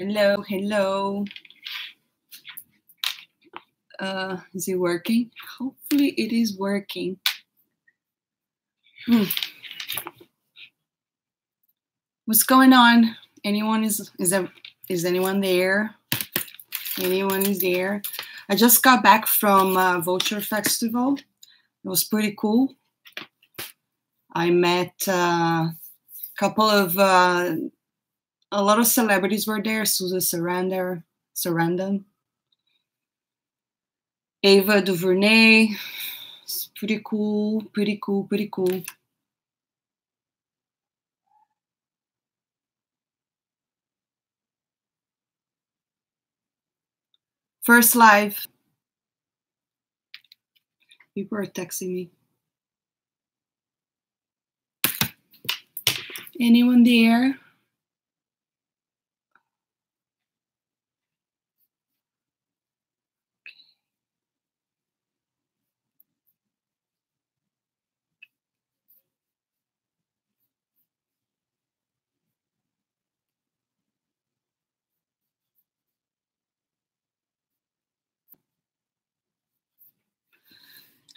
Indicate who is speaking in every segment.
Speaker 1: Hello, hello. Is it working? Hopefully it is working. What's going on? Anyone is anyone there? Anyone is there? I just got back from Vulture Festival. It was pretty cool. I met a lot of celebrities were there. Susan Sarandon, Ava DuVernay. It's pretty cool. First live. People are texting me. Anyone there?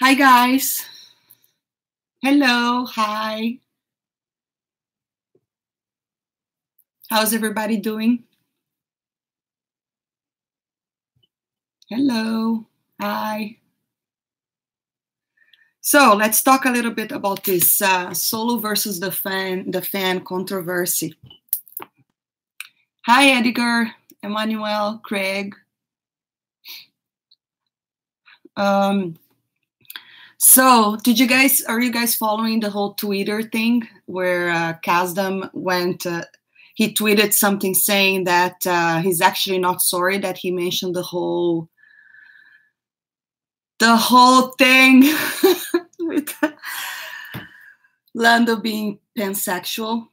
Speaker 1: Hi, guys. Hello. Hi. How's everybody doing? Hello. Hi. So let's talk a little bit about this solo versus the fan controversy. Hi, Edgar, Emmanuel, Craig. So are you guys following the whole Twitter thing where Kasdan went, he tweeted something saying that he's actually not sorry that he mentioned the whole thing with Lando being pansexual.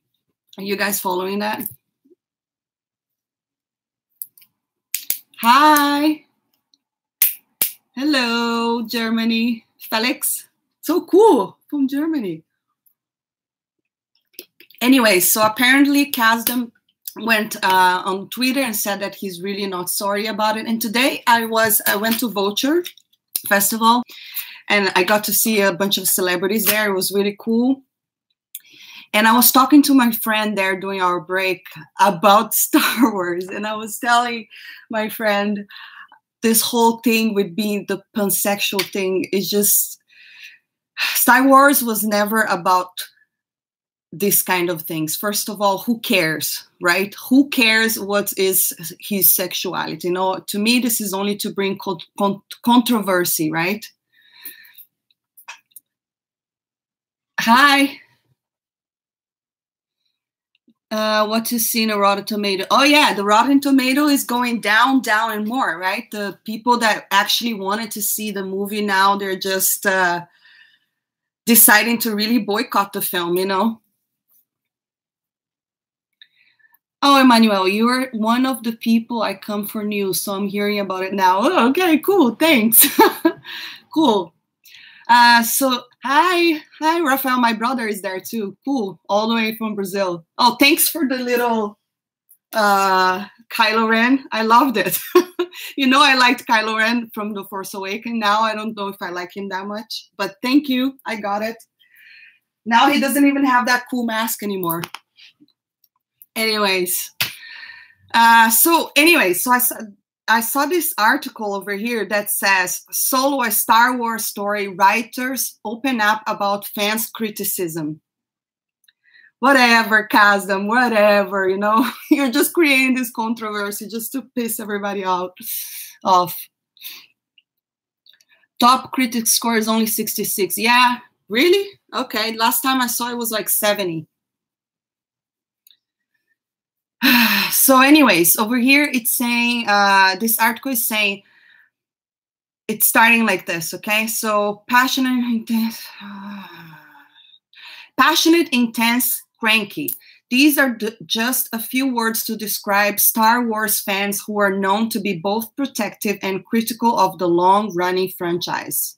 Speaker 1: Are you guys following that? Hi. Hello, Germany. Felix. So cool, from Germany. Anyway, so apparently Kasdan went on Twitter and said that he's really not sorry about it. And today I went to Vulture Festival and I got to see a bunch of celebrities there. It was really cool. And I was talking to my friend there during our break about Star Wars. And I was telling my friend, this whole thing with being the pansexual thing is just, Star Wars was never about this kind of things. First of all, who cares, right? Who cares what is his sexuality? You know, to me, this is only to bring controversy, right? Hi. What to see in a Rotten Tomato? Oh yeah, the Rotten Tomato is going down and more, right? The people that actually wanted to see the movie now, they're just deciding to really boycott the film, you know? Oh, Emmanuel, you're one of the people I come for news, so I'm hearing about it now. Oh, okay, cool, thanks. Cool. So hi, Rafael, my brother is there too. Cool, all the way from Brazil. Oh, thanks for the little Kylo Ren. I loved it. You know, I liked Kylo Ren from The Force Awakens. Now I don't know if I like him that much, but thank you, I got it. Now he doesn't even have that cool mask anymore. Anyways, so I saw this article over here that says, Solo, a Star Wars story, writers open up about fans' criticism. Whatever, Kasdan, whatever, you know, you're just creating this controversy just to piss everybody off. Top critic score is only 66. Yeah, really? Okay, last time I saw it was like 70. So anyways, over here it's saying, this article is saying, it's starting like this, okay? So passionate, intense, cranky. These are just a few words to describe Star Wars fans who are known to be both protective and critical of the long-running franchise.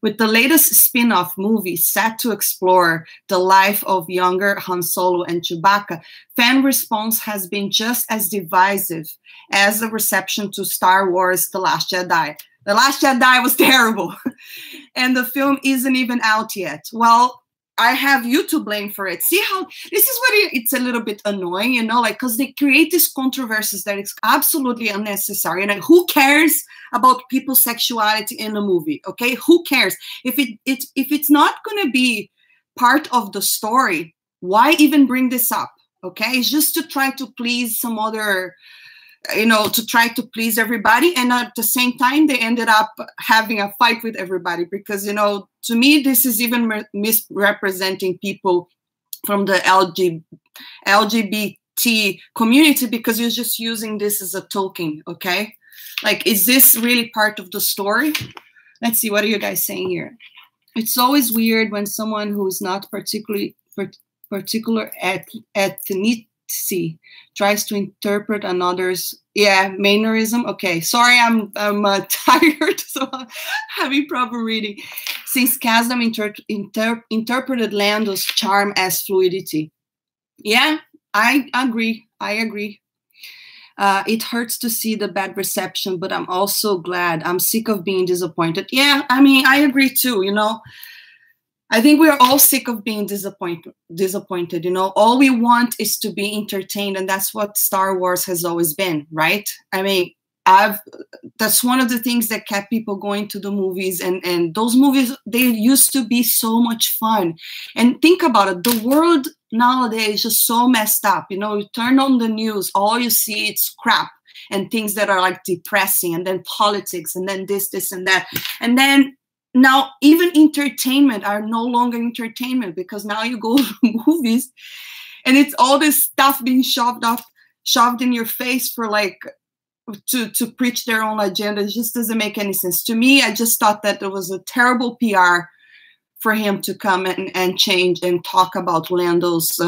Speaker 1: With the latest spin-off movie set to explore the life of younger Han Solo and Chewbacca, fan response has been just as divisive as the reception to Star Wars The Last Jedi. The Last Jedi was terrible, and the film isn't even out yet. Well, I have you to blame for it. See how this is what it's a little bit annoying, you know, like, because they create these controversies that is absolutely unnecessary. And like, who cares about people's sexuality in a movie? Okay, who cares if it's not going to be part of the story? Why even bring this up? Okay, it's just to try to please some other, you know, to try to please everybody. And at the same time, they ended up having a fight with everybody because, you know, to me, this is even misrepresenting people from the LGBT community because you're just using this as a token, okay? Like, is this really part of the story? Let's see, what are you guys saying here? It's always weird when someone who is not particular ethnicity tries to interpret another's mannerism. Okay, sorry, I'm tired, so I'm having problem reading. Since Kasdan interpreted Lando's charm as fluidity. Yeah, I agree. It hurts to see the bad reception, but I'm also glad. I'm sick of being disappointed. Yeah, I mean, I agree too, you know. I think we're all sick of being disappointed, you know. All we want is to be entertained, and that's what Star Wars has always been, right? I mean, that's one of the things that kept people going to the movies, and those movies, they used to be so much fun. And think about it, the world nowadays is just so messed up, you know. You turn on the news, all you see it's crap and things that are like depressing, and then politics, and then this and that, and then now even entertainment are no longer entertainment because now you go to movies and it's all this stuff being shoved in your face for like to preach their own agenda. It just doesn't make any sense to me. I just thought that it was a terrible PR for him to come and change and talk about Lando's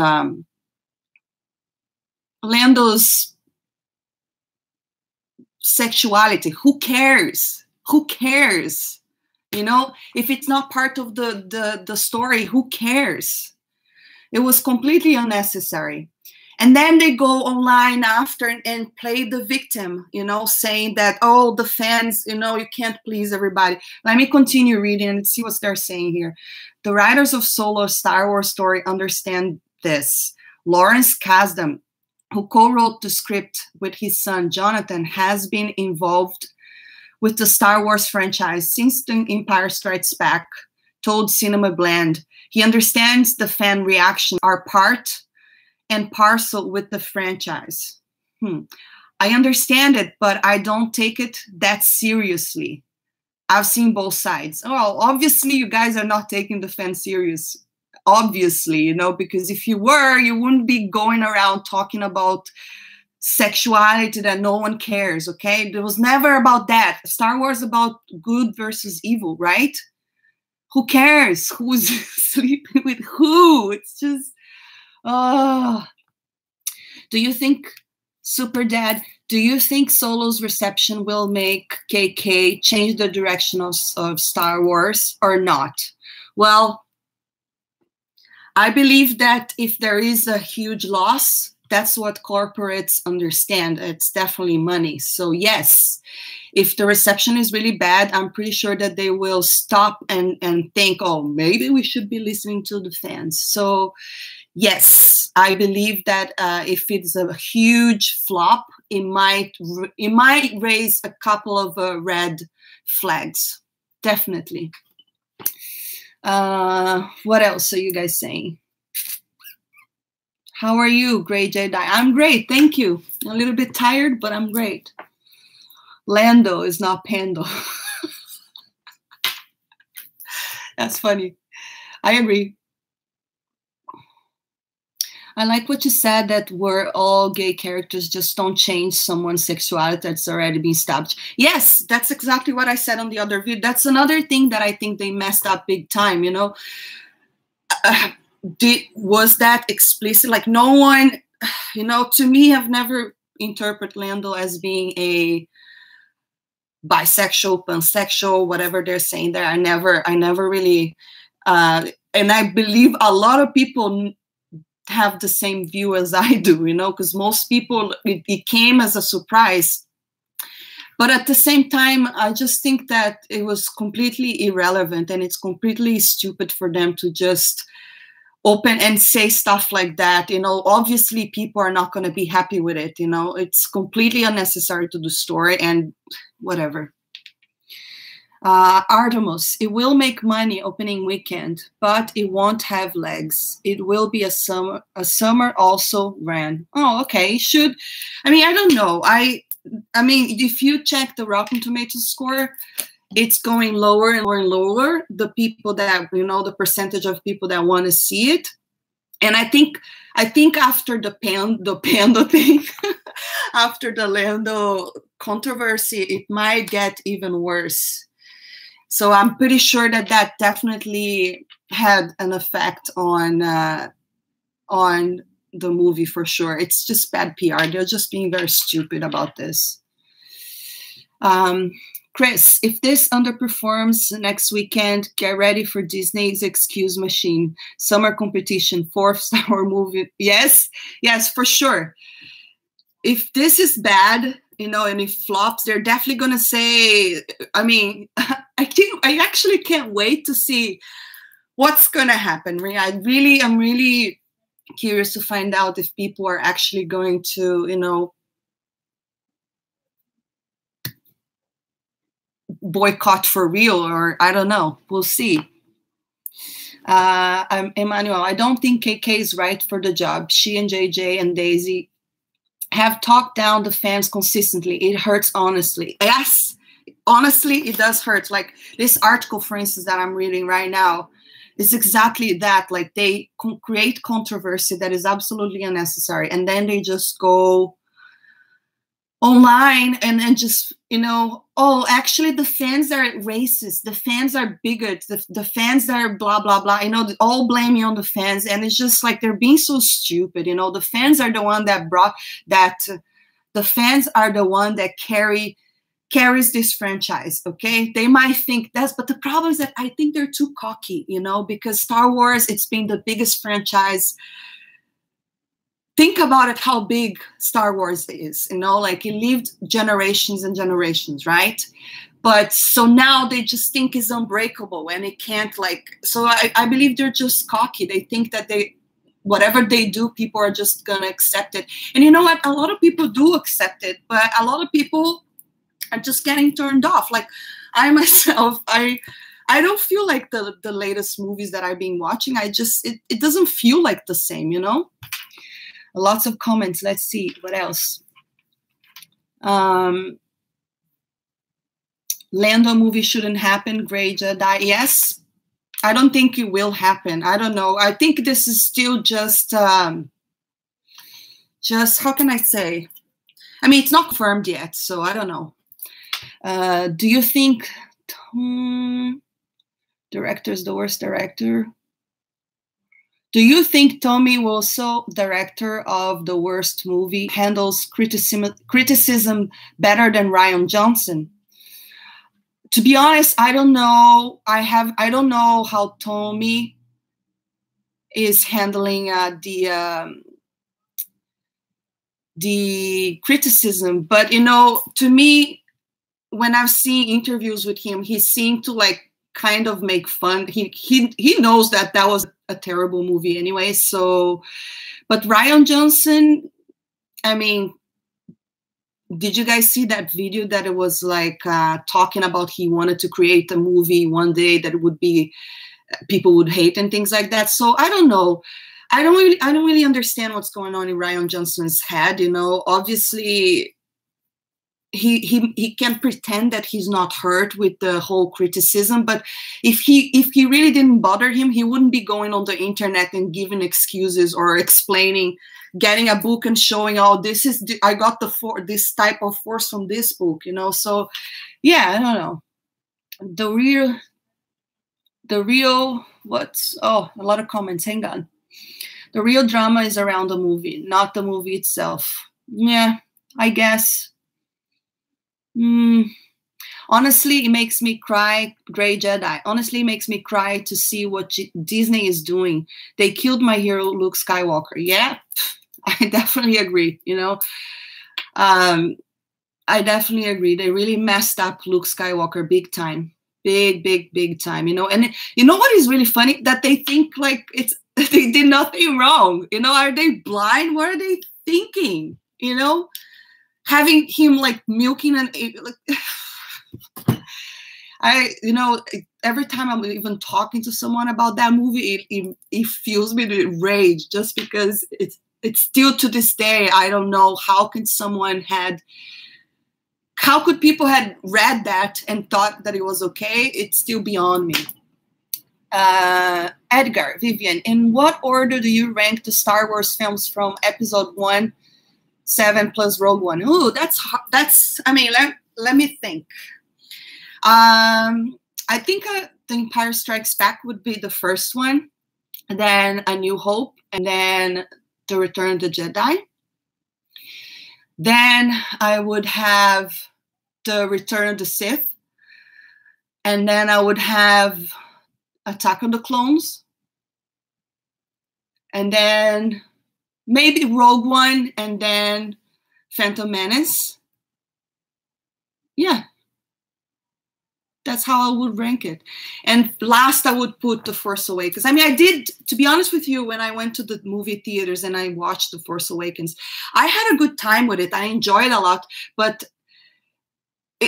Speaker 1: sexuality. Who cares? You know, if it's not part of the story, who cares? It was completely unnecessary. And then they go online after and play the victim, you know, saying that, oh, the fans, you know, you can't please everybody. Let me continue reading and see what they're saying here. The writers of Solo Star Wars story understand this. Lawrence Kasdan, who co-wrote the script with his son Jonathan, has been involved with the Star Wars franchise since The Empire Strikes Back, told Cinema Blend. He understands the fan reaction are part and parcel with the franchise. I understand it, but I don't take it that seriously. I've seen both sides. Well, obviously you guys are not taking the fans serious. Obviously, you know, because if you were, you wouldn't be going around talking about sexuality that no one cares, okay? It was never about that. Star Wars about good versus evil, right? Who cares who's sleeping with who? It's just, oh. Do you think, Super Dad, do you think Solo's reception will make KK change the direction of Star Wars or not? Well, I believe that if there is a huge loss, that's what corporates understand. It's definitely money. So yes, if the reception is really bad, I'm pretty sure that they will stop and think, oh, maybe we should be listening to the fans. So yes, I believe that if it's a huge flop, it might raise a couple of red flags. Definitely. What else are you guys saying? How are you, Grey Jedi? I'm great, thank you. A little bit tired, but I'm great. Lando is not Pando. That's funny. I agree. I like what you said, that we're all gay characters, just don't change someone's sexuality that's already been established. Yes, that's exactly what I said on the other video. That's another thing that I think they messed up big time, you know. Was that explicit? Like, no one, you know, to me, I've never interpreted Lando as being bisexual, pansexual, whatever they're saying there. I never really, and I believe a lot of people have the same view as I do, you know, because most people, it came as a surprise. But at the same time, I just think that it was completely irrelevant, and it's completely stupid for them to just open and say stuff like that. You know, obviously people are not going to be happy with it. You know, it's completely unnecessary to the story and whatever. Artemis, it will make money opening weekend, but it won't have legs. It will be a summer also ran. Oh, okay. Should, I mean, I don't know. I mean, if you check the Rotten Tomatoes score, it's going lower and lower and lower. The people that, you know, the percentage of people that want to see it. And I think after the Panda thing, after the Lando controversy, it might get even worse. So I'm pretty sure that that definitely had an effect on the movie for sure. It's just bad PR. They're just being very stupid about this. Chris, if this underperforms next weekend, get ready for Disney's excuse machine. Summer competition, 4th Star Wars movie. Yes, yes, for sure. If this is bad, you know, and it flops, they're definitely going to say, I mean, I actually can't wait to see what's going to happen. I'm really curious to find out if people are actually going to, you know, boycott for real, or I don't know. We'll see. I'm Emmanuel. I don't think KK is right for the job. She and JJ and Daisy have talked down the fans consistently. It hurts, honestly. Yes, honestly, it does hurt. Like this article, for instance, that I'm reading right now, is exactly that. Like they create controversy that is absolutely unnecessary, and then they just go online and then just, you know, oh, actually the fans are racist, the fans are bigots, the fans are blah blah blah, you know, all blaming on the fans. And it's just like they're being so stupid, you know. The fans are the one that brought that, the fans are the one that carries this franchise. Okay, they might think that's, but the problem is that I think they're too cocky, you know, because Star Wars, it's been the biggest franchise. Think about it, how big Star Wars is, you know, like it lived generations and generations, right? But so now they just think it's unbreakable and it can't, like, so I believe they're just cocky. They think that whatever they do, people are just gonna accept it. And you know what? A lot of people do accept it, but a lot of people are just getting turned off. Like I myself, I don't feel like the latest movies that I've been watching. It doesn't feel like the same, you know? Lots of comments. Let's see what else. Lando movie shouldn't happen. Grey Jedi. Yes, I don't think it will happen. I don't know. I think this is still just how can I say? I mean, it's not confirmed yet, so I don't know. Do you think director is the worst director? Do you think Tommy Wiseau, director of the worst movie, handles criticism better than Rian Johnson? To be honest, I don't know. I don't know how Tommy is handling the criticism, but you know, to me, when I've seen interviews with him, he seemed to like kind of make fun. He knows that was a terrible movie anyway. So, but Rian Johnson, I mean, did you guys see that video that it was like talking about he wanted to create a movie one day that would be people would hate and things like that? So I don't know. I don't really understand what's going on in Rian Johnson's head. You know, obviously he can pretend that he's not hurt with the whole criticism, but if he really didn't bother him, he wouldn't be going on the internet and giving excuses or explaining, getting a book and showing, oh, this is I got this type of force from this book, you know. So yeah, I don't know. The real what's, oh, a lot of comments. Hang on. The real drama is around the movie, not the movie itself. Yeah, I guess. Honestly, it makes me cry. Grey Jedi. Honestly, it makes me cry to see what Disney is doing. They killed my hero, Luke Skywalker. Yeah, I definitely agree. You know, I definitely agree. They really messed up Luke Skywalker big time. Big time. You know, and you know what is really funny? That they think like it's they did nothing wrong. You know, are they blind? What are they thinking? You know, having him like milking and like. You know, every time I'm even talking to someone about that movie, it fills me with rage just because it's still to this day, I don't know how could people had read that and thought that it was okay. It's still beyond me. Edgar, Vivian, in what order do you rank the Star Wars films from episode 1, 7 plus Rogue One? Ooh, that's, I mean, let me think. I think The Empire Strikes Back would be the first one, and then A New Hope, and then The Return of the Jedi. Then I would have The Return of the Sith, and then I would have Attack of the Clones, and then maybe Rogue One, and then Phantom Menace. Yeah. That's how I would rank it. And last, I would put The Force Awakens. I mean, I did, to be honest with you, when I went to the movie theaters and I watched The Force Awakens, I had a good time with it. I enjoyed a lot, but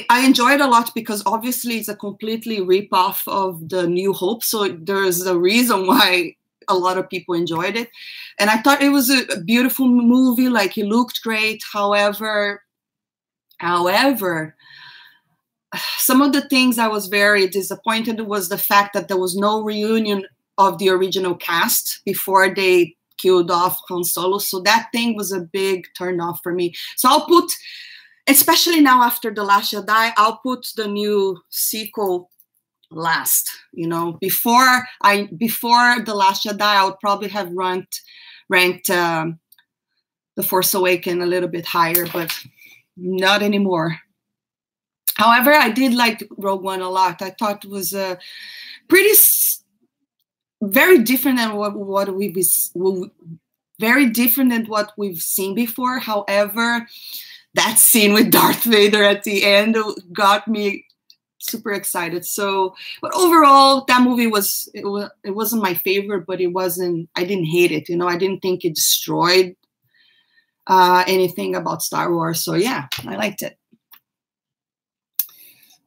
Speaker 1: I enjoyed a lot because obviously it's a completely rip-off of The New Hope. So there's a reason why a lot of people enjoyed it. And I thought it was a beautiful movie. Like, it looked great. However, some of the things I was very disappointed was the fact that there was no reunion of the original cast before they killed off Han Solo. So that thing was a big turn off for me. So I'll put, especially now after The Last Jedi, I'll put the new sequel last. You know, before The Last Jedi, I would probably have ranked The Force Awakens a little bit higher, but not anymore. However, I did like Rogue One a lot. I thought it was very different than what we've seen before. However, that scene with Darth Vader at the end got me super excited. So, but overall, that movie it wasn't my favorite, but I didn't hate it. You know, I didn't think it destroyed anything about Star Wars. So yeah, I liked it.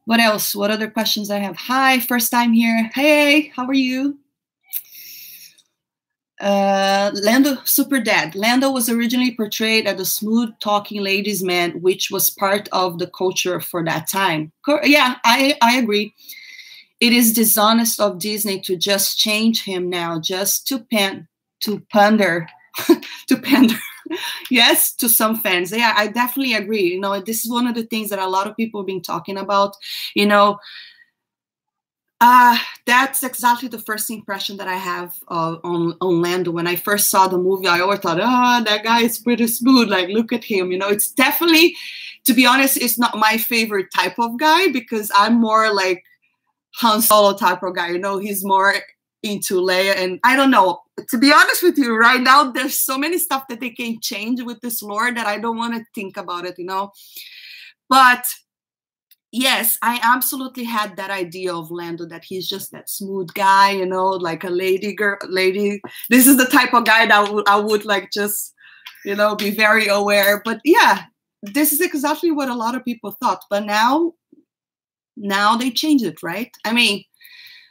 Speaker 1: What else? What other questions I have? Hi, first time here. Hey, how are you? Lando, Super Dad. Lando was originally portrayed as a smooth-talking ladies' man, which was part of the culture for that time. Yeah, I agree. It is dishonest of Disney to just change him now, just to pander, to pander. Yes, to some fans. Yeah, I definitely agree. You know, this is one of the things that a lot of people have been talking about. You know, that's exactly the first impression that I have on Lando. When I first saw the movie, I always thought, that guy is pretty smooth. Like, look at him. You know, it's definitely, to be honest, it's not my favorite type of guy because I'm more like Han Solo type of guy. You know, he's more into Leia, and I don't know. To be honest with you, right now, there's so many stuff that they can change with this lore that I don't want to think about it, you know. But yes, I absolutely had that idea of Lando, that he's just that smooth guy, you know, like a lady. This is the type of guy that I would like just, you know, be very aware. But yeah, this is exactly what a lot of people thought. But now they changed it, right? I mean,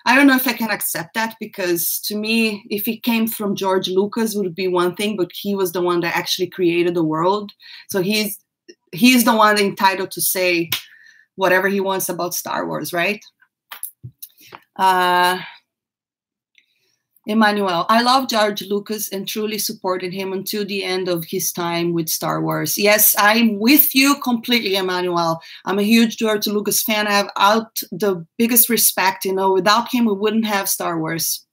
Speaker 1: I don't know if I can accept that, because to me, if it came from George Lucas, it would be one thing, but he was the one that actually created the world. So he's the one entitled to say whatever he wants about Star Wars, right? Emmanuel, I love George Lucas and truly supported him until the end of his time with Star Wars. Yes, I'm with you completely, Emmanuel. I'm a huge George Lucas fan. I have the biggest respect. You know, without him, we wouldn't have Star Wars.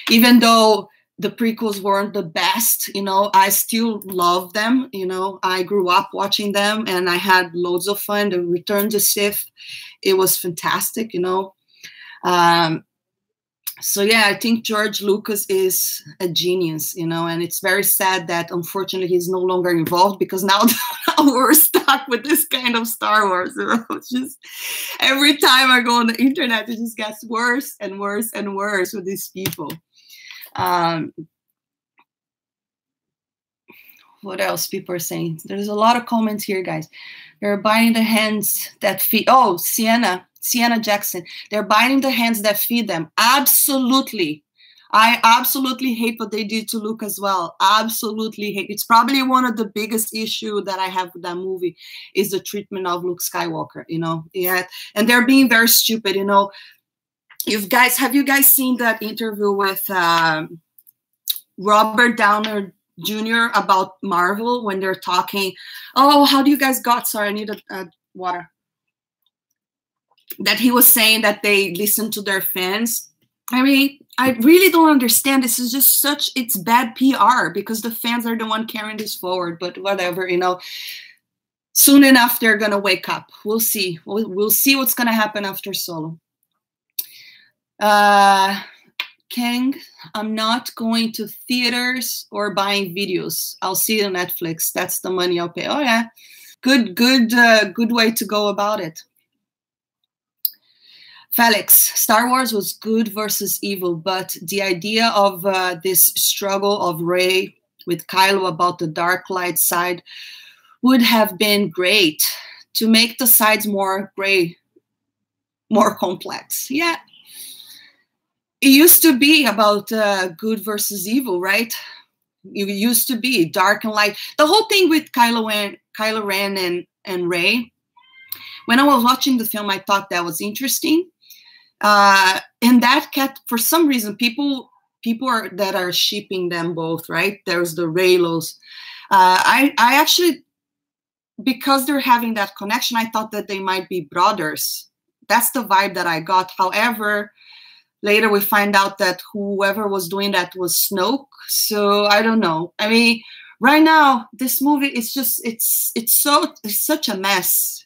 Speaker 1: Even though the prequels weren't the best, you know. I still love them, you know. I grew up watching them and I had loads of fun. The Return to Sith, it was fantastic, you know. So yeah, I think George Lucas is a genius, you know, and it's very sad that unfortunately he's no longer involved, because now we're stuck with this kind of Star Wars. You know? It's just every time I go on the internet, it just gets worse and worse and worse with these people. What else people are saying? There's a lot of comments here, guys. They're biting the hands that feed. Oh, Sienna Jackson. They're biting the hands that feed them. Absolutely. I absolutely hate what they did to Luke as well. Absolutely hate. It's probably one of the biggest issue that I have with that movie is the treatment of Luke Skywalker, you know. Yeah, and they're being very stupid, you know. Have you guys seen that interview with Robert Downey Jr. about Marvel when they're talking? Oh, how do you guys got? Sorry, I need a water. That he was saying that they listen to their fans. I mean, I really don't understand. This is just it's bad PR, because the fans are the one carrying this forward. But whatever, you know. Soon enough, they're gonna wake up. We'll see. We'll see what's gonna happen after Solo. King, I'm not going to theaters or buying videos. I'll see it on Netflix. That's the money I'll pay. Oh yeah, good way to go about it. Felix, Star Wars was good versus evil, but the idea of this struggle of Rey with Kylo about the dark light side would have been great to make the sides more gray, more complex. Yeah. It used to be about good versus evil, right? It used to be dark and light. The whole thing with Kylo Ren and Rey, when I was watching the film, I thought that was interesting. And that for some reason, people that are shipping them both, right? There's the Reylos. I actually, because they're having that connection, I thought that they might be brothers. That's the vibe that I got. However, later we find out that whoever was doing that was Snoke. So I don't know. I mean, right now, this movie is just, it's such a mess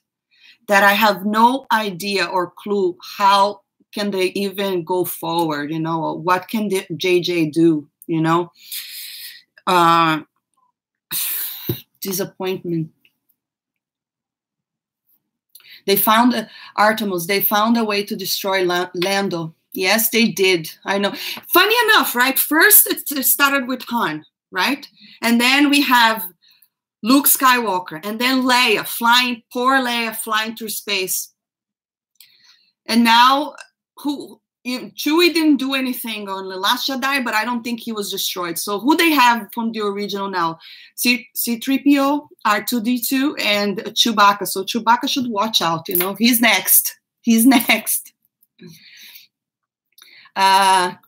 Speaker 1: that I have no idea or clue how can they even go forward, you know? What can JJ do, you know? Disappointment. They found Artemis. They found a way to destroy Lando. Yes, they did. I know. Funny enough, right? First, it started with Han, right? And then we have Luke Skywalker, and then Leia flying, poor Leia flying through space. And now, Chewie didn't do anything on The Last Jedi, but I don't think he was destroyed. So who they have from the original now? C-3PO, R2-D2, and Chewbacca. So Chewbacca should watch out, you know. He's next. He's next.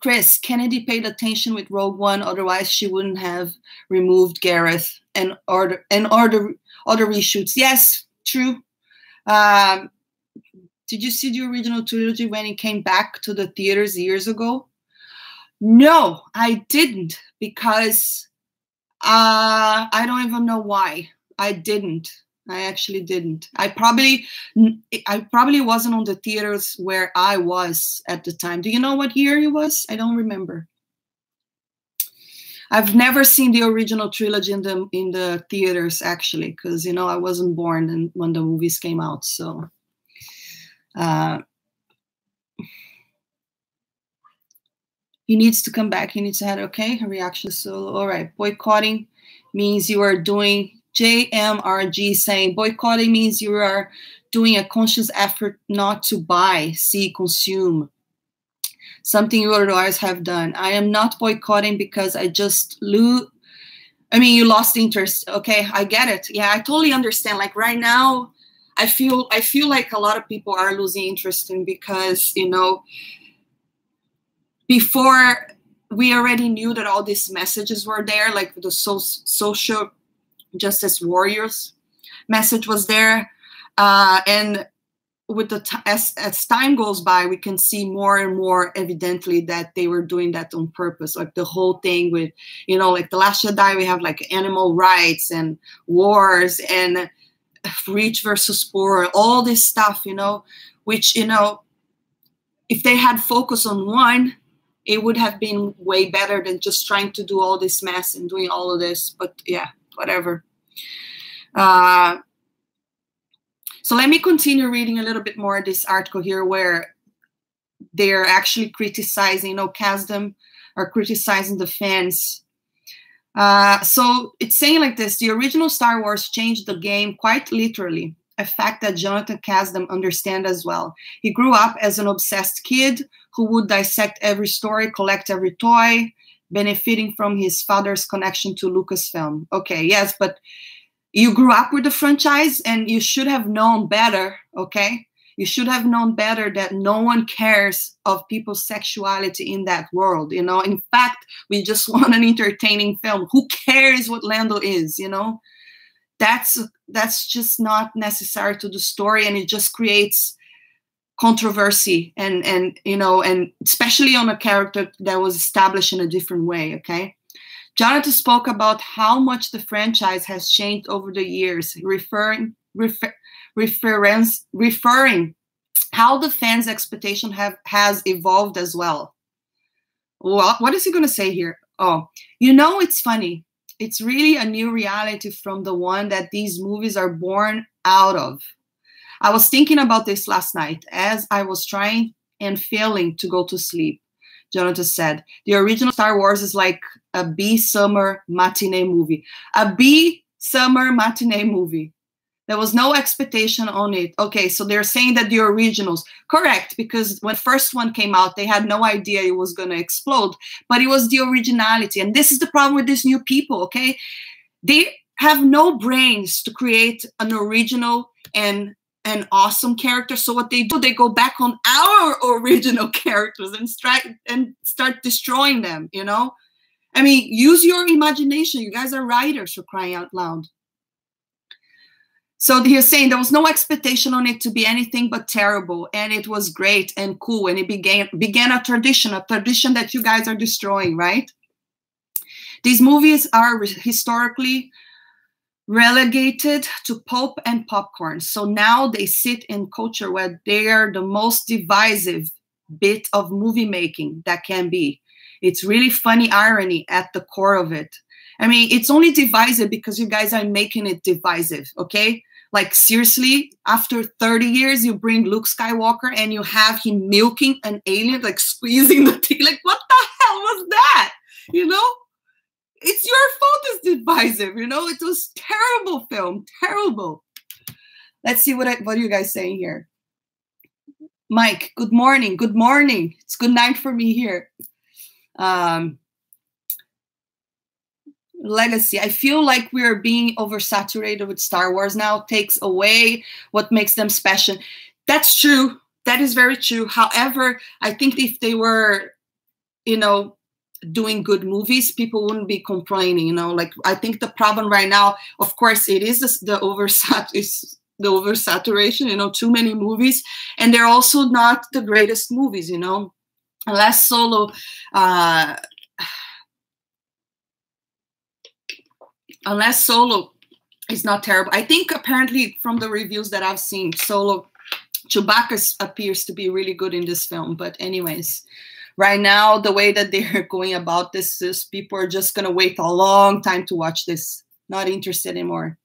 Speaker 1: Chris, Kennedy paid attention with Rogue One, otherwise she wouldn't have removed Gareth and order reshoots. Yes, true. Did you see the original trilogy when it came back to the theaters years ago? No, I didn't, because I don't even know why. I didn't. I actually didn't. I probably wasn't on the theaters where I was at the time. Do you know what year it was? I don't remember. I've never seen the original trilogy in the theaters, actually, because, you know, I wasn't born when the movies came out. So he needs to come back. He needs to have, okay, a reaction. So, all right, boycotting means you are doing, JMRG saying, boycotting means you are doing a conscious effort not to buy, see, consume. Something you would otherwise have done. I am not boycotting because I just you lost interest. Okay, I get it. Yeah, I totally understand. Like right now, I feel like a lot of people are losing interest in, because, you know, before we already knew that all these messages were there, like the social justice warriors message was there. And with as time goes by, we can see more and more evidently that they were doing that on purpose. Like the whole thing with, you know, like The Last Jedi, we have like animal rights and wars and rich versus poor, all this stuff, you know, which, you know, if they had focused on one, it would have been way better than just trying to do all this mess and doing all of this. But yeah, whatever. So let me continue reading a little bit more of this article here where they're actually criticizing, you know, Kasdan are criticizing the fans. So it's saying like this: the original Star Wars changed the game quite literally, a fact that Jonathan Kasdan understands as well. He grew up as an obsessed kid who would dissect every story, collect every toy, benefiting from his father's connection to Lucasfilm. Okay, yes, but you grew up with the franchise and you should have known better, okay? You should have known better that no one cares of people's sexuality in that world, you know? In fact, we just want an entertaining film. Who cares what Lando is, you know? That's just not necessary to the story, and it just creates controversy and you know, and especially on a character that was established in a different way, okay? Jonathan spoke about how much the franchise has changed over the years, referring how the fans' expectation has evolved as well. What is he going to say here? Oh, you know, it's funny. It's really a new reality from the one that these movies are born out of. I was thinking about this last night as I was trying and failing to go to sleep. Jonathan said, the original Star Wars is like a B summer matinee movie. A B summer matinee movie. There was no expectation on it. Okay, so they're saying that the originals, correct, because when the first one came out, they had no idea it was going to explode, but it was the originality. And this is the problem with these new people, okay? They have no brains to create an original and an awesome character. So what they do, they go back on our original characters and start destroying them, you know? I mean, use your imagination. You guys are writers, for crying out loud. So he's saying there was no expectation on it to be anything but terrible, and it was great and cool, and it began a tradition that you guys are destroying, right? These movies are historically relegated to pulp and popcorn. So now they sit in culture where they are the most divisive bit of movie making that can be. It's really funny irony at the core of it. I mean, it's only divisive because you guys are making it divisive, okay? Like, seriously, after 30 years, you bring Luke Skywalker and you have him milking an alien, like squeezing the teeth. Like, what the hell was that? You know? It's your fault it's divisive, you know? It was terrible film, terrible. Let's see what are you guys saying here. Mike, good morning. Good morning. It's good night for me here. Legacy. I feel like we are being oversaturated with Star Wars now. Takes away what makes them special. That's true. That is very true. However, I think if they were, you know, doing good movies, people wouldn't be complaining, you know. Like, I think the problem right now, of course, it is the oversaturation, you know, too many movies, and they're also not the greatest movies, you know. Unless Solo is not terrible. I think apparently from the reviews that I've seen, Chewbacca appears to be really good in this film. But anyways, right now, the way that they're going about this is people are just going to wait a long time to watch this. Not interested anymore.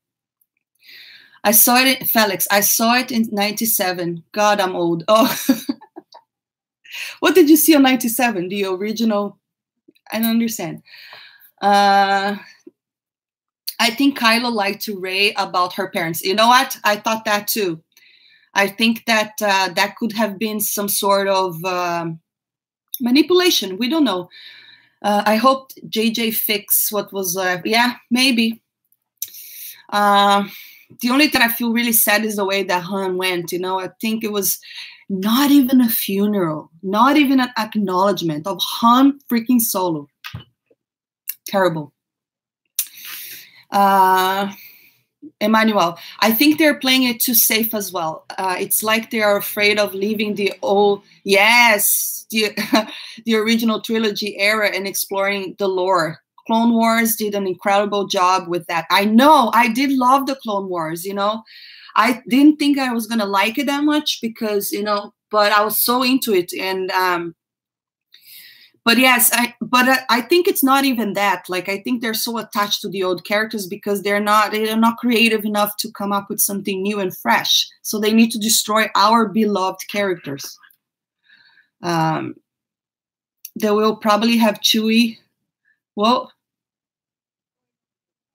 Speaker 1: I saw it, Felix. I saw it in 97. God, I'm old. Oh, what did you see on 97? The original? I don't understand. I think Kylo lied to Rey about her parents. You know what? I thought that too. I think that that could have been some sort of manipulation. We don't know. I hope JJ fixed what was, yeah, maybe. The only thing I feel really sad is the way that Han went, you know. I think it was not even a funeral, not even an acknowledgement of Han freaking Solo. Terrible. Emmanuel, I think they're playing it too safe as well. It's like they are afraid of leaving the old, yes, the original trilogy era and exploring the lore. Clone Wars did an incredible job with that. I know, I did love the Clone Wars, you know. I didn't think I was going to like it that much because, you know, but I was so into it. And, but yes, I think it's not even that. Like, I think they're so attached to the old characters because they're not creative enough to come up with something new and fresh. So they need to destroy our beloved characters. They will probably have Chewie. Well,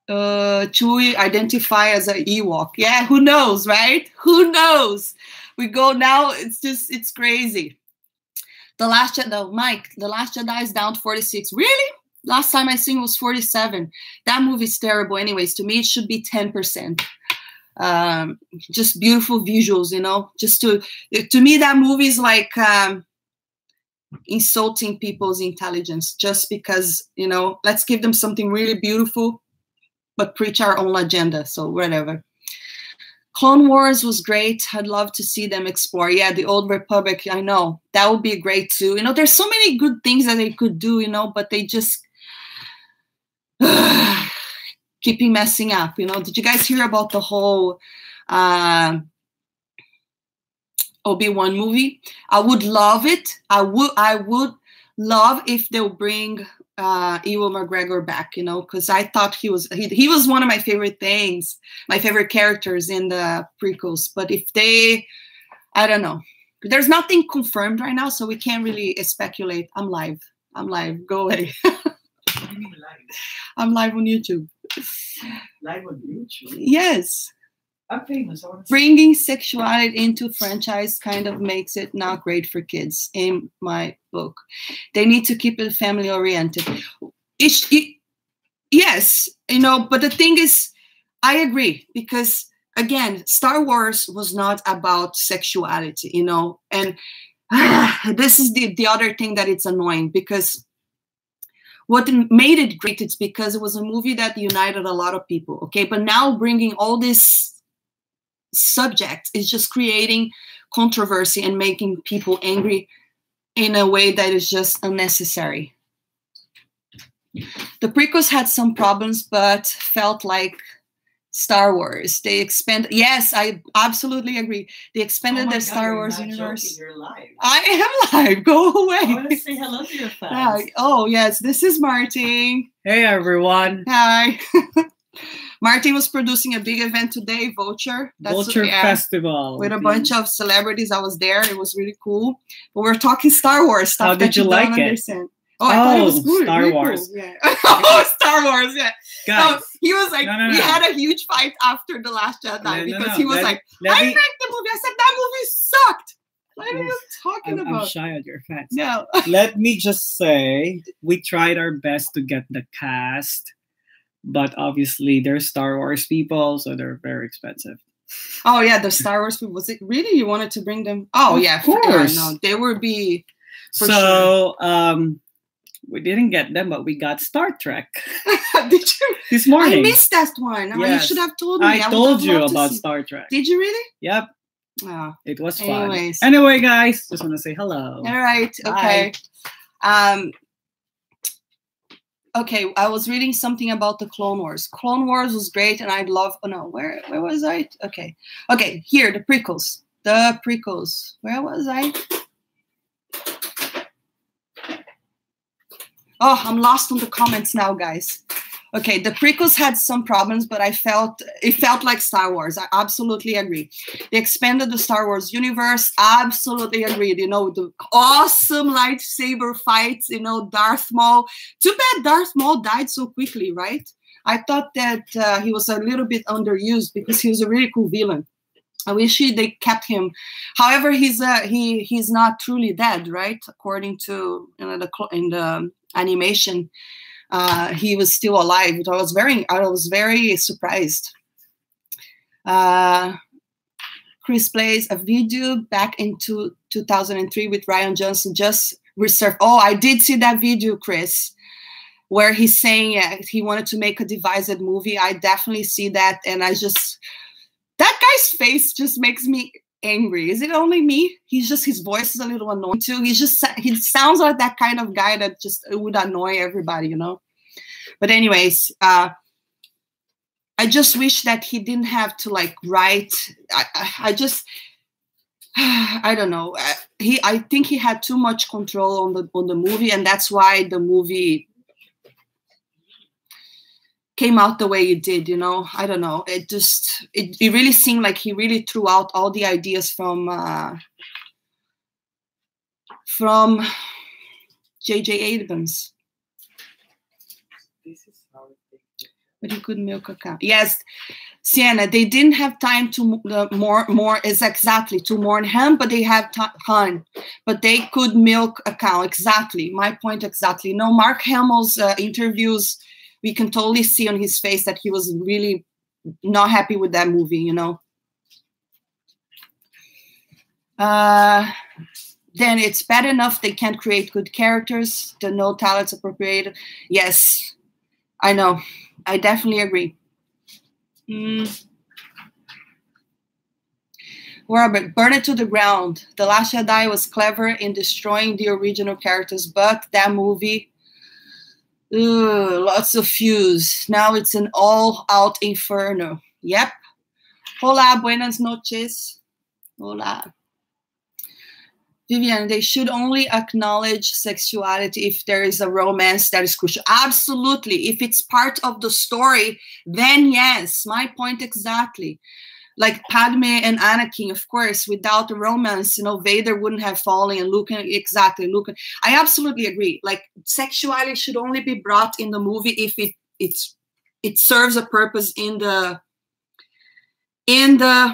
Speaker 1: Chewie identify as an Ewok. Yeah, who knows, right? Who knows? We go now. It's crazy. The Last Jedi, Mike, The Last Jedi is down to 46. Really? Last time I seen it was 47. That movie is terrible. Anyways, to me, it should be 10%. Just beautiful visuals, you know. Just to me, that movie is like insulting people's intelligence just because, you know, let's give them something really beautiful, but preach our own agenda. So whatever. Clone Wars was great. I'd love to see them explore. Yeah, the Old Republic, I know. That would be great too. You know, there's so many good things that they could do, you know, but they just keeping messing up, you know. Did you guys hear about the whole Obi-Wan movie? I would love it. I would love if they'll bring Ewan McGregor back, you know, because I thought he was one of my favorite things, my favorite characters in the prequels. But if they, I don't know. There's nothing confirmed right now, so we can't really speculate. I'm live. Go away.
Speaker 2: What do you mean live?
Speaker 1: I'm live on YouTube.
Speaker 2: Live on YouTube?
Speaker 1: Yes.
Speaker 2: I'm famous.
Speaker 1: Bringing sexuality into franchise kind of makes it not great for kids, in my book. They need to keep it family oriented. Yes, you know, but the thing is, I agree, because again, Star Wars was not about sexuality, you know, and this is the other thing that it's annoying, because what made it great, it's because it was a movie that united a lot of people, okay? But now bringing all this subject is just creating controversy and making people angry in a way that is just unnecessary. The prequels had some problems, but felt like Star Wars. They expanded. Yes, I absolutely agree. They expanded the Star Wars universe.
Speaker 2: You're live.
Speaker 1: I am live. Go away.
Speaker 2: I want to say hello to your fans.
Speaker 1: Oh, yes. This is Martin.
Speaker 3: Hey, everyone.
Speaker 1: Hi. Martin was producing a big event today, Vulture.
Speaker 3: Vulture Festival.
Speaker 1: With a bunch of celebrities. I was there. It was really cool. But we're talking Star Wars stuff.
Speaker 3: How did you like it?
Speaker 1: Understand. Oh, I thought it was good.
Speaker 3: Star
Speaker 1: really
Speaker 3: Wars.
Speaker 1: Cool. Yeah. Oh, Star Wars, yeah.
Speaker 3: Guys,
Speaker 1: so he was like, we had a huge fight after The Last Jedi because he was like, I liked the movie. I said, that movie sucked. What are you talking about?
Speaker 3: I'm shy of your fans.
Speaker 1: No.
Speaker 3: Let me just say, we tried our best to get the cast, but obviously they're Star Wars people, so they're very expensive.
Speaker 1: Oh, yeah, the Star Wars people. Was it really you wanted to bring them? Oh, yeah,
Speaker 3: of course.
Speaker 1: No, they would be.
Speaker 3: So, sure. We didn't get them, but we got Star Trek.
Speaker 1: Did you?
Speaker 3: This morning.
Speaker 1: I missed that one.
Speaker 3: Yes.
Speaker 1: Oh, you should have told me.
Speaker 3: I told you about Star Trek.
Speaker 1: Did you really?
Speaker 3: Yep.
Speaker 1: Oh.
Speaker 3: It was fun.
Speaker 1: Anyways.
Speaker 3: Anyway, guys, just want to say hello.
Speaker 1: All right. Okay. Okay, I was reading something about the Clone Wars. Clone Wars was great, and I'd love. Oh no, where was I? Okay, here, the prequels. The prequels. Where was I? Oh, I'm lost on the comments now, guys. Okay, the prequels had some problems, but it felt like Star Wars. I absolutely agree. They expanded the Star Wars universe. Absolutely agreed. You know, the awesome lightsaber fights, you know, Darth Maul. Too bad Darth Maul died so quickly, right? I thought that he was a little bit underused because he was a really cool villain. I wish they kept him. However, he's not truly dead, right? According to in the animation. He was still alive. I was very surprised. Chris plays a video back into 2003 with Ryan Johnson just reserved. Oh, I did see that video, Chris. where he's saying he wanted to make a divided movie. I definitely see that, and that guy's face just makes me angry. Is it only me? His voice is a little annoying too. He sounds like that kind of guy that just would annoy everybody, you know. But anyways, I just wish that he didn't have to like write. I don't know. I think he had too much control on the movie, and that's why the movie came out the way it did, you know. I don't know. It really seemed like he really threw out all the ideas from J.J. Abrams. But he could milk a cow. Yes, Sienna, they didn't have time to to mourn him, but they have time. But they could milk a cow. Exactly. My point exactly. No, Mark Hamill's interviews, we can totally see on his face that he was really not happy with that movie, you know. Then it's bad enough they can't create good characters. The no talents appropriated. Yes, I know. I definitely agree. Robert, burn it to the ground. The Last Jedi was clever in destroying the original characters, but that movie, lots of fuse. Now it's an all-out inferno. Yep. Hola, buenas noches. Hola. Vivian, they should only acknowledge sexuality if there is a romance that is crucial. Absolutely. If it's part of the story, then yes, my point exactly. Like Padme and Anakin, of course, without the romance, you know, Vader wouldn't have fallen, and Luke, exactly. Luke, I absolutely agree. Like sexuality should only be brought in the movie if it serves a purpose in the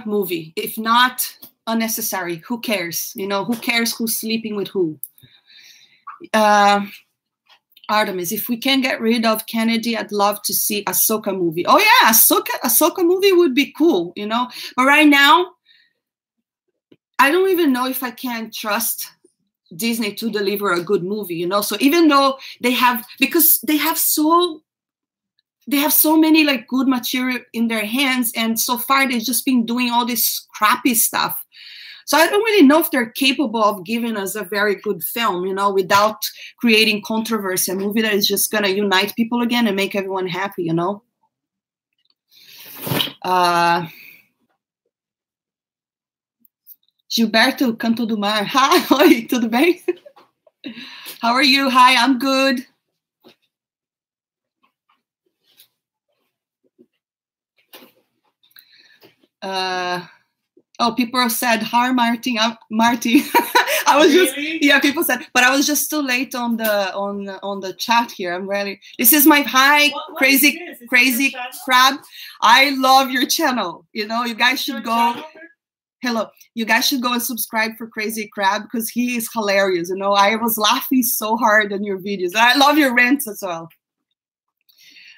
Speaker 1: movie. If not, unnecessary. Who cares? You know, who cares who's sleeping with who? Artemis, if we can get rid of Kennedy, I'd love to see a Ahsoka movie. Oh yeah, Ahsoka movie would be cool, you know. But right now, I don't even know if I can trust Disney to deliver a good movie, you know. So even though they have so many like good material in their hands, and so far they've just been doing all this crappy stuff. So I don't really know if they're capable of giving us a very good film, you know, without creating controversy, a movie that is just going to unite people again and make everyone happy, you know. Gilberto Canto do Mar. Hi, oi, tudo bem? How are you? Hi, I'm good. Oh, people said, hi, Marty. I was really? People said, but I was just too late on the chat here. I'm really, this is my crazy crab. I love your channel. You know, you guys should go. Hello, you guys should go and subscribe for Crazy Crab because he is hilarious. You know, I was laughing so hard on your videos. I love your rants as well.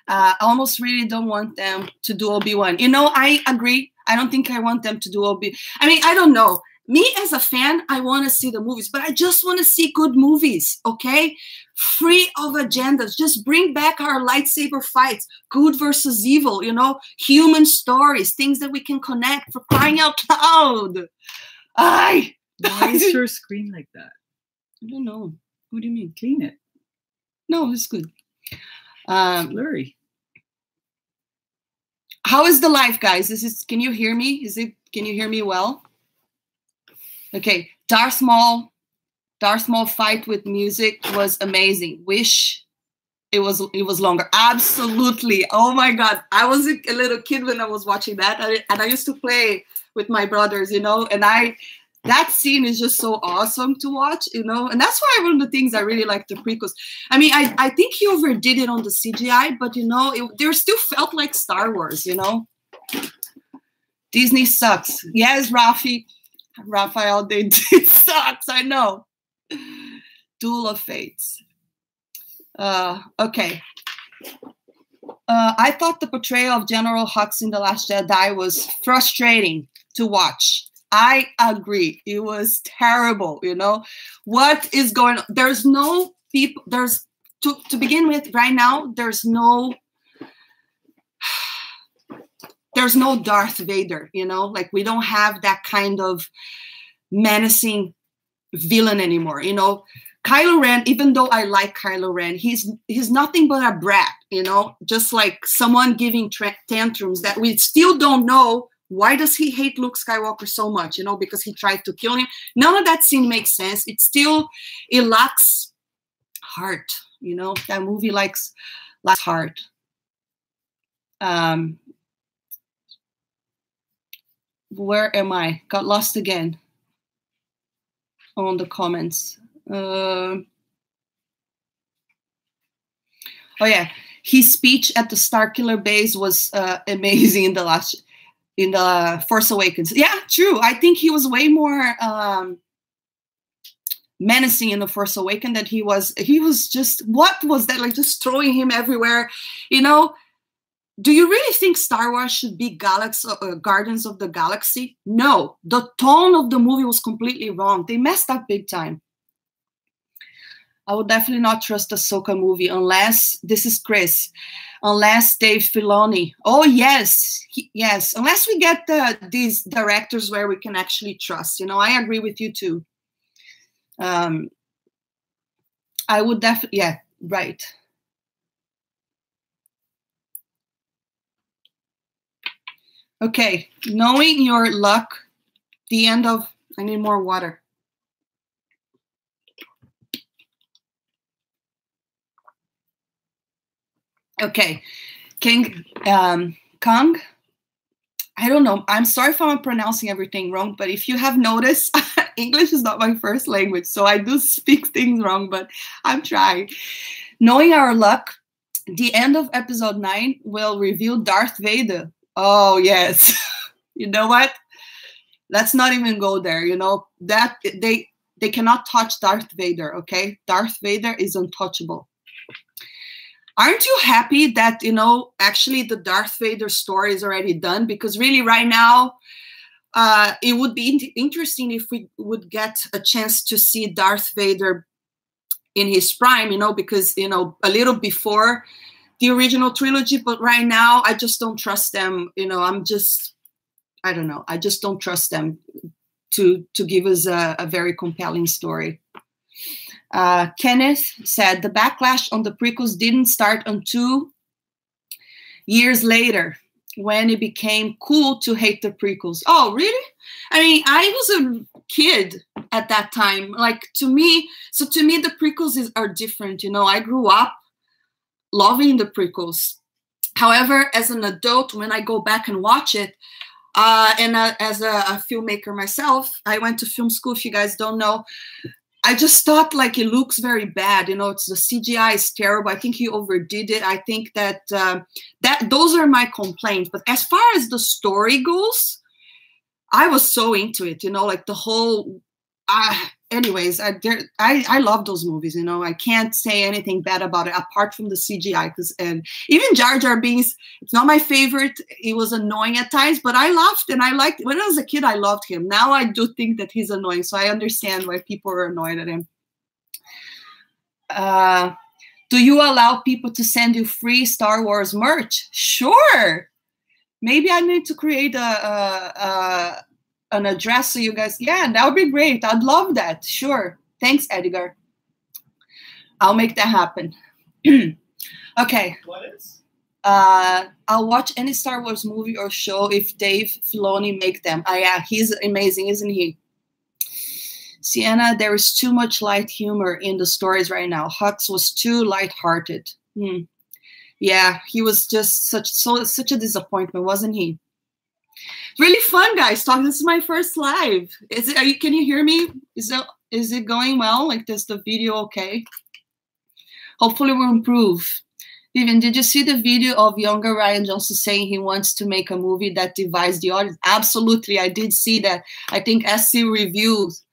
Speaker 1: I almost really don't want them to do Obi-Wan. You know, I agree. I don't think I want them to do Obi-Wan. I mean, I don't know. Me as a fan, I want to see the movies, but I just want to see good movies, okay? Free of agendas. Just bring back our lightsaber fights, good versus evil, you know, human stories, things that we can connect, for crying out loud. Why
Speaker 2: is your screen like that?
Speaker 1: I don't know. What do you mean?
Speaker 2: Clean it.
Speaker 1: No, it's good.
Speaker 2: Blurry.
Speaker 1: How is the live, guys? Can you hear me? Can you hear me well? Okay, Darth Maul fight with music was amazing. Wish it was longer. Absolutely. Oh my God. I was a little kid when I was watching that, and I used to play with my brothers, you know, and that scene is just so awesome to watch, you know, and that's why one of the things I really like the prequels. I mean, I think he overdid it on the CGI, but you know, they still felt like Star Wars, you know. Disney sucks. Yes, Raphael, it sucks. I know. Duel of Fates. Okay. I thought the portrayal of General Hux in The Last Jedi was frustrating to watch. I agree. It was terrible, you know. What is going on? There's no people, to begin with, right now, there's no Darth Vader, you know, like we don't have that kind of menacing villain anymore, you know. Kylo Ren, even though I like Kylo Ren, he's nothing but a brat, you know, just like someone giving tantrums that we still don't know. Why does he hate Luke Skywalker so much? You know, because he tried to kill him. None of that scene makes sense. It lacks heart, you know. That movie lacks heart. Where am I? Got lost again on the comments. Oh yeah, his speech at the Starkiller base was amazing in the Force Awakens. Yeah, true. I think he was way more menacing in the Force Awakens than he was. He was just, what was that? Like just throwing him everywhere, you know. Do you really think Star Wars should be Guardians of the Galaxy? No, the tone of the movie was completely wrong. They messed up big time. I would definitely not trust a Ahsoka movie unless, this is Chris, unless Dave Filoni. Oh, yes, yes. Unless we get these directors where we can actually trust. You know, I agree with you too. I would definitely, yeah, right. Okay, knowing your luck, the end of, I need more water. Okay, King Kong, I don't know. I'm sorry if I'm pronouncing everything wrong, but if you have noticed, English is not my first language, so I do speak things wrong, but I'm trying. Knowing our luck, the end of episode 9 will reveal Darth Vader. Oh, yes. You know what? Let's not even go there, you know. That they cannot touch Darth Vader, okay? Darth Vader is untouchable. Aren't you happy that, you know, actually the Darth Vader story is already done? Because really right now, it would be interesting if we would get a chance to see Darth Vader in his prime, you know, because, you know, a little before the original trilogy, but right now I just don't trust them. You know, I don't know. I just don't trust them to give us a very compelling story. Kenneth said the backlash on the prequels didn't start until years later when it became cool to hate the prequels. Oh, really? I mean, I was a kid at that time. Like to me the prequels are different. You know, I grew up loving the prequels. However, as an adult, when I go back and watch it, and as a filmmaker myself, I went to film school, if you guys don't know, I just thought like it looks very bad. You know, it's the CGI is terrible. I think he overdid it. I think that those are my complaints. But as far as the story goes, I was so into it. You know, like the whole. Anyways, I love those movies. You know, I can't say anything bad about it apart from the CGI. And even Jar Jar Binks, it's not my favorite. He was annoying at times, but I laughed and I liked. When I was a kid, I loved him. Now I do think that he's annoying, so I understand why people are annoyed at him. Do you allow people to send you free Star Wars merch? Sure. Maybe I need to create an address so you guys, yeah, that would be great. I'd love that. Sure. Thanks, Edgar. I'll make that happen. Okay.
Speaker 3: What is?
Speaker 1: I'll watch any Star Wars movie or show if Dave Filoni make them. Yeah, he's amazing, isn't he? Sienna, there is too much light humor in the stories right now. Hux was too lighthearted. Yeah, he was just such a disappointment, wasn't he? Really fun, guys. This is my first live. Can you hear me? Is it going well? Like, is the video okay? Hopefully we'll improve. Vivian, did you see the video of younger Rian Johnson saying he wants to make a movie that divides the audience? Absolutely, I did see that. I think SC Reviews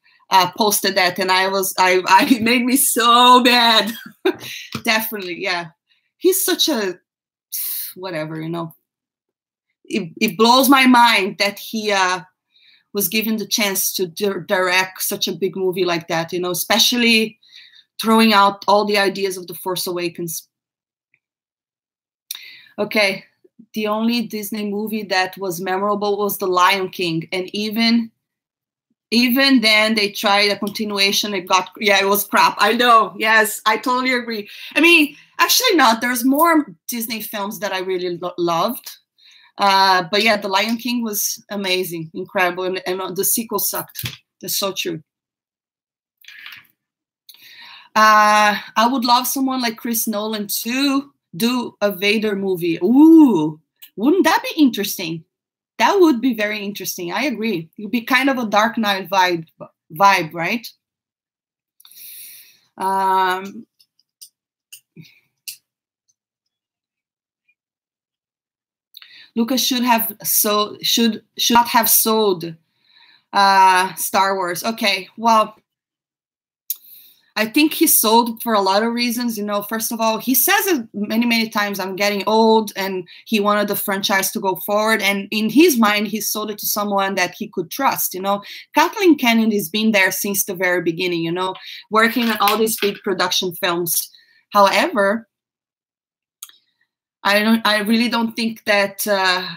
Speaker 1: posted that, and it made me so bad. Definitely, yeah. He's such a whatever, you know. It blows my mind that he was given the chance to direct such a big movie like that, you know, especially throwing out all the ideas of The Force Awakens. Okay, the only Disney movie that was memorable was The Lion King, and even then they tried a continuation. It was crap. I know. Yes, I totally agree. I mean, actually not. There's more Disney films that I really loved. But yeah, The Lion King was amazing, incredible, and the sequel sucked. That's so true. I would love someone like Chris Nolan to do a Vader movie. Ooh, wouldn't that be interesting? That would be very interesting. I agree. It would be kind of a Dark Knight vibe, right? Lucas should not have sold Star Wars. Okay, well, I think he sold for a lot of reasons. You know, first of all, he says it many times, I'm getting old, and he wanted the franchise to go forward. And in his mind, he sold it to someone that he could trust. You know, Kathleen Kennedy has been there since the very beginning, you know, working on all these big production films. However, I really don't think that,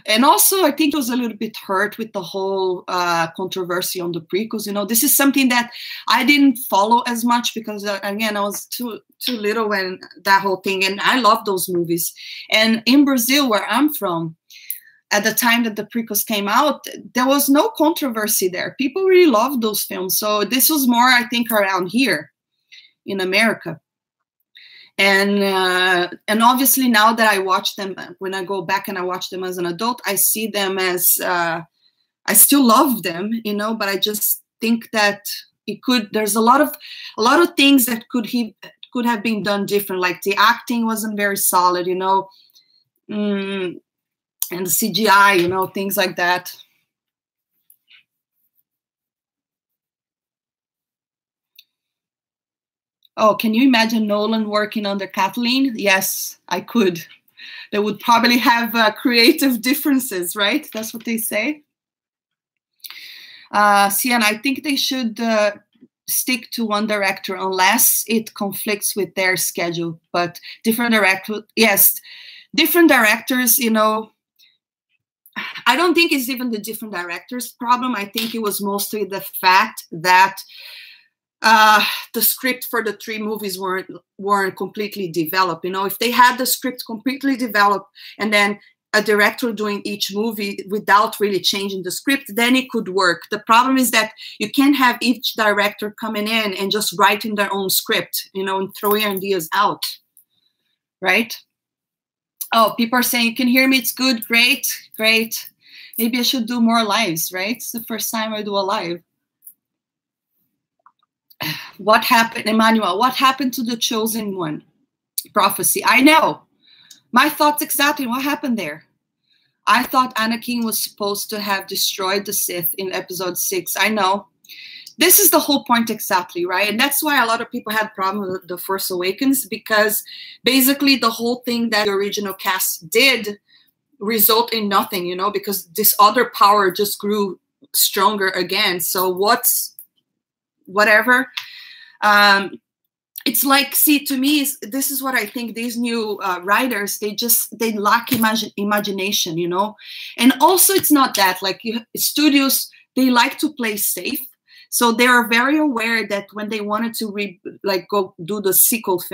Speaker 1: and also I think it was a little bit hurt with the whole controversy on the prequels. You know, this is something that I didn't follow as much because again, I was too little when that whole thing, and I love those movies. And in Brazil, where I'm from, at the time that the prequels came out, there was no controversy there. People really loved those films. So this was more, I think, around here in America. And obviously now that I watch them, when I go back and I watch them as an adult, I see them as, I still love them, you know, but I just think that there's a lot of things that could have been done different. Like the acting wasn't very solid, you know, and the CGI, you know, things like that. Oh, can you imagine Nolan working under Kathleen? Yes, I could. They would probably have creative differences, right? That's what they say. Sian, I think they should stick to one director unless it conflicts with their schedule. But different directors, you know, I don't think it's even the different directors' problem. I think it was mostly the fact that the script for the 3 movies weren't completely developed. You know, if they had the script completely developed and then a director doing each movie without really changing the script, then it could work. The problem is that you can't have each director coming in and just writing their own script, you know, and throwing ideas out, right? Oh, people are saying, you can hear me, it's good, great. Maybe I should do more lives, right? It's the first time I do a live. What happened, Emmanuel? What happened to the Chosen One prophecy? I know. My thoughts exactly. What happened there? I thought Anakin was supposed to have destroyed the Sith in episode 6. I know. This is the whole point exactly, right? And that's why a lot of people had problems with The Force Awakens, because basically the whole thing that the original cast did result in nothing, you know, because this other power just grew stronger again. So whatever. It's like, see, to me, this is what I think. These new writers, they lack imagination, you know. And also, it's not that, like, studios, they like to play safe. So they are very aware that when they wanted to go do the sequels,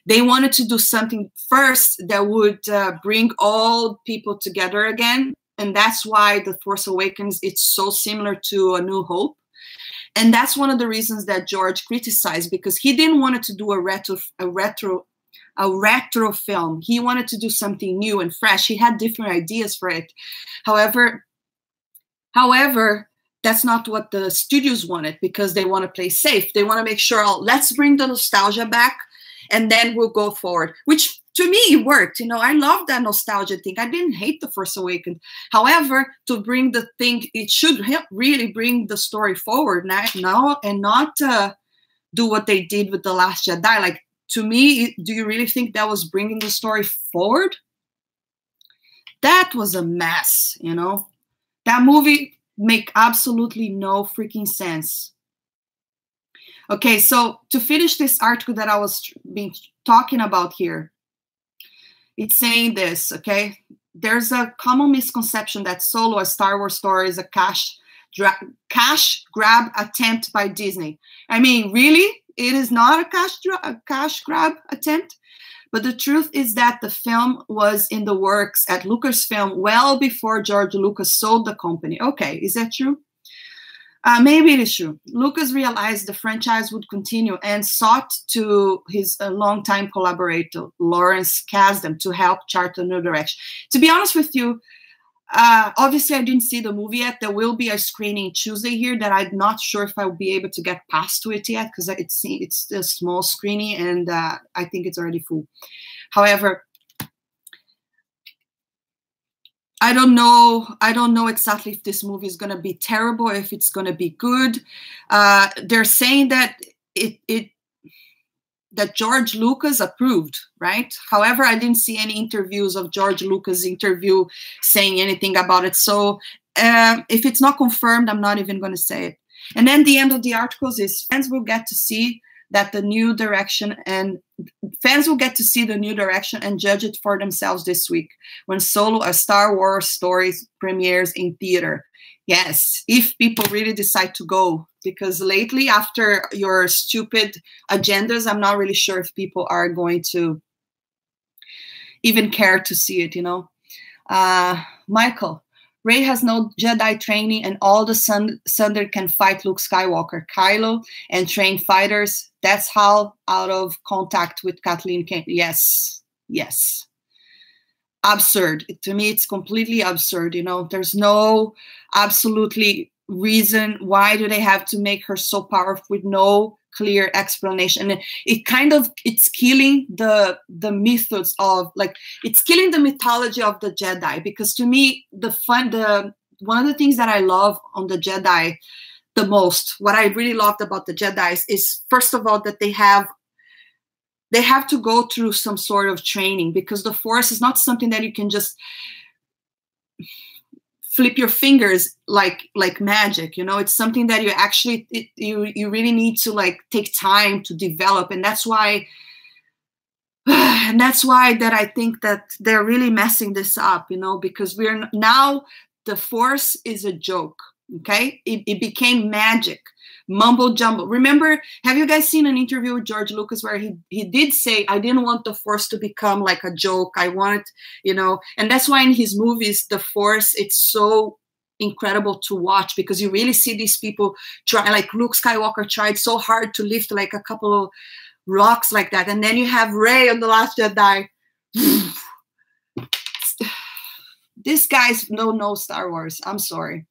Speaker 1: they wanted to do something first that would bring all people together again. And that's why The Force Awakens, it's so similar to A New Hope. And that's one of the reasons that George criticized, because he didn't want to do a retro film. He wanted to do something new and fresh. He had different ideas for it. However, that's not what the studios wanted, because they want to play safe. They want to make sure, let's bring the nostalgia back and then we'll go forward, which to me, it worked. You know, I love that nostalgia thing. I didn't hate The Force Awakens. However, to bring the thing, it should really bring the story forward now and not do what they did with The Last Jedi. Like, to me, do you really think that was bringing the story forward? That was a mess, you know? That movie make absolutely no freaking sense. Okay, so to finish this article that I was talking about here, it's saying this, okay? There's a common misconception that Solo, a Star Wars story, is a cash grab attempt by Disney. I mean, really? It is not a cash grab attempt? But the truth is that the film was in the works at Lucasfilm well before George Lucas sold the company. Okay, is that true? Maybe it is true. Lucas realized the franchise would continue and sought to his longtime collaborator, Lawrence Kasdan, to help chart a new direction. To be honest with you, obviously I didn't see the movie yet. There will be a screening Tuesday here that I'm not sure if I'll be able to get past to it yet because it's a small screening and I think it's already full. However, I don't know exactly if this movie is going to be terrible, if it's going to be good. They're saying that that George Lucas approved, right? However, I didn't see any interviews of George Lucas' interview saying anything about it. So if it's not confirmed, I'm not even going to say it. And then the end of the articles is fans will get to see that the new direction and judge it for themselves this week when Solo, a Star Wars story, premieres in theater. Yes, if people really decide to go, because lately after your stupid agendas, I'm not really sure if people are going to even care to see it, you know. Michael, Rey has no Jedi training and all the Sunder can fight Luke Skywalker, Kylo, and train fighters. That's how out of contact with Kathleen Kane. Yes, yes. Absurd. To me, it's completely absurd. You know, there's no absolutely reason why do they have to make her so powerful with no clear explanation. And it's killing the mythos of, like, it's killing the mythology of the Jedi, because to me one of the things that I love on the Jedi the most, what I really loved about the Jedi is first of all that they have to go through some sort of training, because the Force is not something that you can just flip your fingers like magic, you know. It's something that you actually you really need to like take time to develop, and that's why that I think that they're really messing this up, you know, because we're now, the Force is a joke. Okay, it became magic, mumbo jumbo. Remember, have you guys seen an interview with George Lucas where he did say, I didn't want the Force to become like a joke. I wanted, you know, and that's why in his movies, the Force, it's so incredible to watch, because you really see these people try, like Luke Skywalker tried so hard to lift like a couple of rocks like that. And then you have Rey on The Last Jedi. These guys don't know Star Wars. I'm sorry.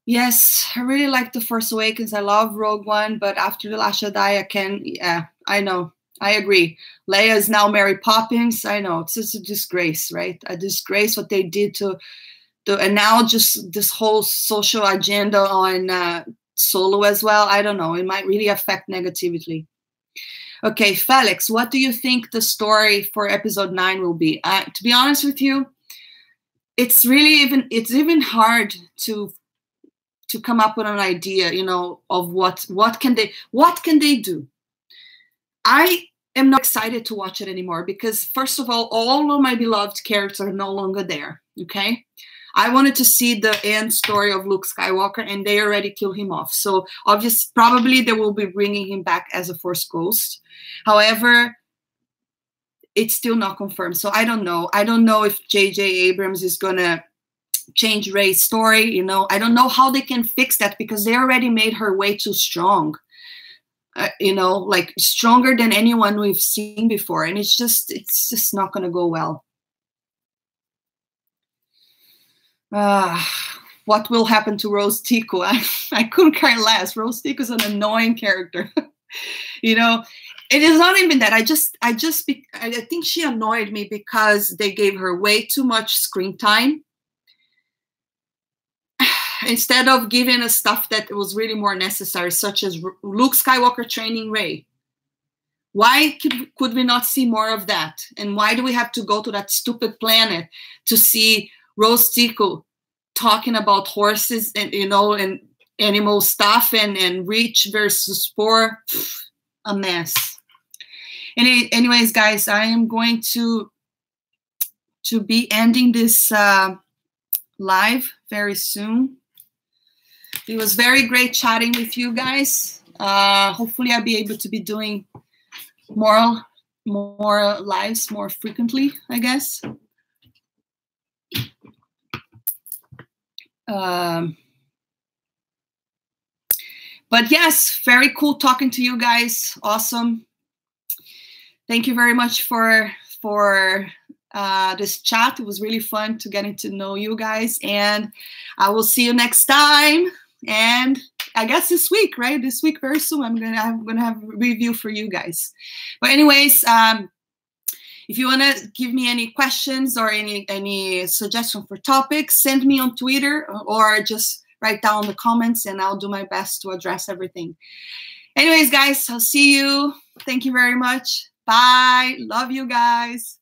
Speaker 1: Yes, I really like The Force Awakens. I love Rogue One, but after The Last Jedi, yeah, I know. I agree. Leia is now Mary Poppins. I know, it's just a disgrace, right? A disgrace what they did and now just this whole social agenda on Solo as well. I don't know. It might really affect negatively. Okay, Felix, what do you think the story for episode 9 will be? To be honest with you, it's even hard to come up with an idea, you know, of what can they do. I am not excited to watch it anymore because, first of all of my beloved characters are no longer there. Okay, I wanted to see the end story of Luke Skywalker, and they already killed him off. So obviously, probably they will be bringing him back as a Force ghost. However, it's still not confirmed. So I don't know. I don't know if J.J. Abrams is gonna change Rey's story. You know, I don't know how they can fix that, because they already made her way too strong. You know, like stronger than anyone we've seen before, and it's just not gonna go well. What will happen to Rose Tico? I couldn't care less. Rose Tico is an annoying character. You know, it is not even that. I think she annoyed me because they gave her way too much screen time instead of giving us stuff that was really more necessary, such as Luke Skywalker training Rey. Why could we not see more of that? And why do we have to go to that stupid planet to see Rose Tico talking about horses and, you know, and animal stuff, and rich versus poor, a mess. Anyways, guys, I am going to be ending this live very soon. It was very great chatting with you guys. Hopefully I'll be able to be doing more lives more frequently, I guess. But yes, very cool talking to you guys. Awesome. Thank you very much for this chat. It was really fun to getting to know you guys, and I will see you next time. And I guess this week, right? This week, very soon, I'm gonna have a review for you guys. But anyways, if you wanna give me any questions or any suggestion for topics, send me on Twitter or just write down the comments, and I'll do my best to address everything. Anyways, guys, I'll see you. Thank you very much. Bye. Love you guys.